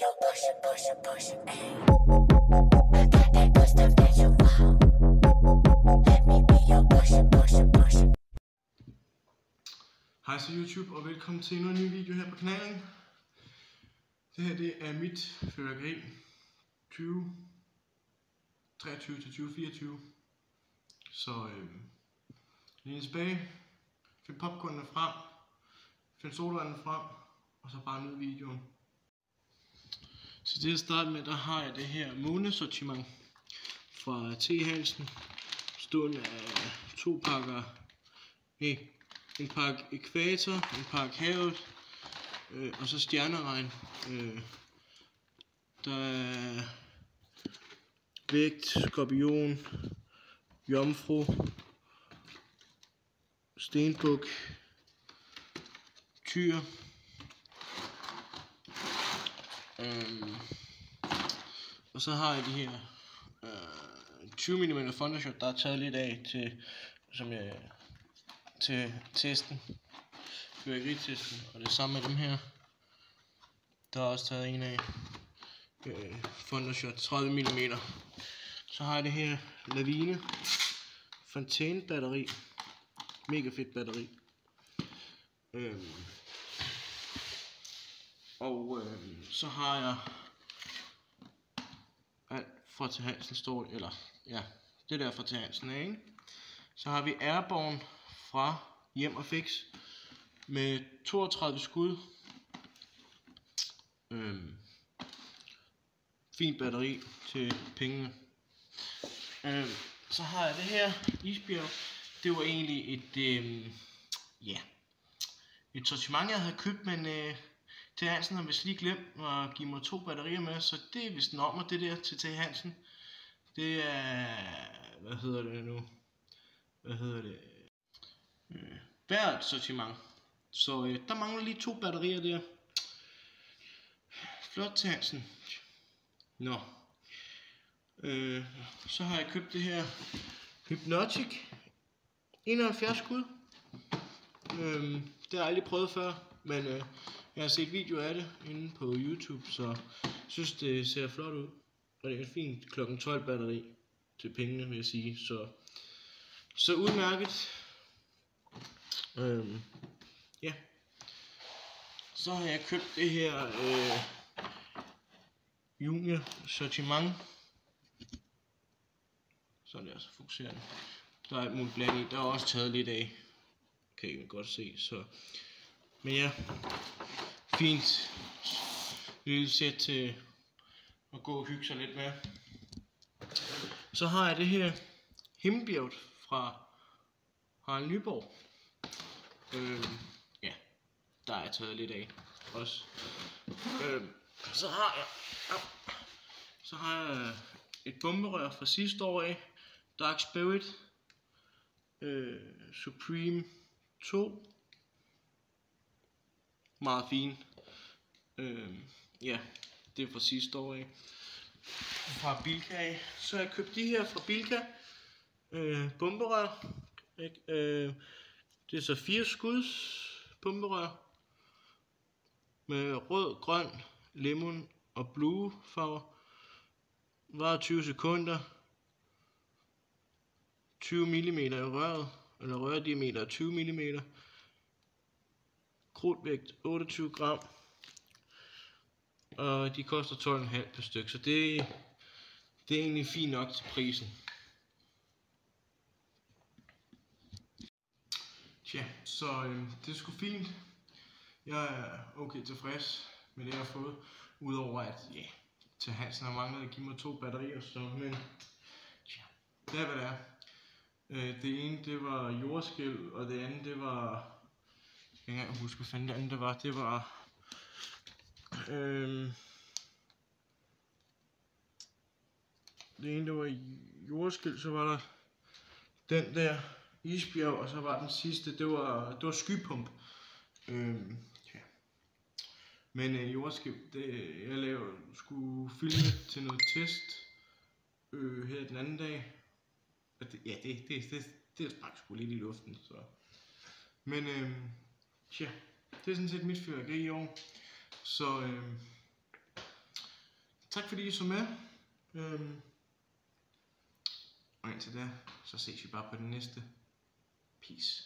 your push it, ayy. I got that good stuff that you want. Let me be your push it. Hej så YouTube, og velkommen til endnu en ny video her på kanalen. Det her det er mit fyrværkeri 2023 til 2024. Så lige tilbage, find popcornene frem, find sodavanden frem, og så bare nyd videoen. Så til at starte med, der har jeg det her månedssortiment fra T. Hansen, stående af en pakke Ækvator, en pakke Havet, og så Stjerneregn. Der er Vægt, Skorpion, Jomfru, Stenbuk, Tyr, og så har jeg de her 20 mm Thundershot, der er taget lidt af til testen, fyrværkeritesten, og det samme med dem her. Der er også taget en af Thundershot 30 mm. Så har jeg det her Lavine Fontaine batteri, mega fedt batteri. Så har jeg alt fra T. Hansen står, eller ja, det der fra T. Hansen af, ikke? Så har vi Airborne fra Hjem og Fix med 32 skud. Fint batteri til pengene. Så har jeg det her isbjerg. Det var egentlig et sortiment jeg havde købt, men T. Hansen har vist lige glemt at give mig 2 batterier med, så det er vist en ommer, det der til T. Hansen. Det er, hvert sortiment. Så der mangler lige 2 batterier der. Flot T. Hansen. Nå. Så har jeg købt det her Hypnotic 71 skud. Det har jeg aldrig prøvet før, men jeg har set videoer af det inde på YouTube, så jeg synes det ser flot ud. Og det er et fint klokken 12 batteri til pengene, vil jeg sige. Så udmærket. Ja. Så har jeg købt det her Junior sortiment. Sådan der, så fokuserer den. Der er alt muligt blandt i. Der er også taget lidt af. Kan I godt se. Så. Men ja, fint lille sæt til at gå og hygge sig lidt med. Så har jeg det her Himmelbjerget fra Harald Nyborg. Ja, der er taget lidt af også. Så har jeg et bomberør fra sidste år af, Dark Spirit Supreme 2. Meget fin. Ja, det er fra sidste år af. Fra Bilka af. Så har jeg købt de her fra Bilka. Bomberør. Det er så 4 skuds bomberør. Med rød, grøn, lemon og blue farver. Varer 20 sekunder. 20 mm i røret, eller rørdiameter 20 mm. Krudtvægt 28 gram. Og de koster 12,5 per styk, så det er egentlig fint nok til prisen. Tja, så det er sgu fint. Jeg er okay tilfreds med det jeg har fået. Udover at T. Hansen har manglet at give mig 2 batterier, så men tja, det er hvad det er. Det ene det var jordskælv, og det andet det var, jeg kan ikke engang huske hvad fanden det andet det var. Det var det ene det var jordskælv, så var der den der isbjerg, og så var den sidste det var skypump. Men jordskælv, jeg skulle filme til noget test her den anden dag. Det sprang sgu lidt i luften, så. Men tja, det er sådan set mit fyrværkeri i år. Så Tak fordi I så med. Og indtil da, så ses vi bare på den næste. Peace.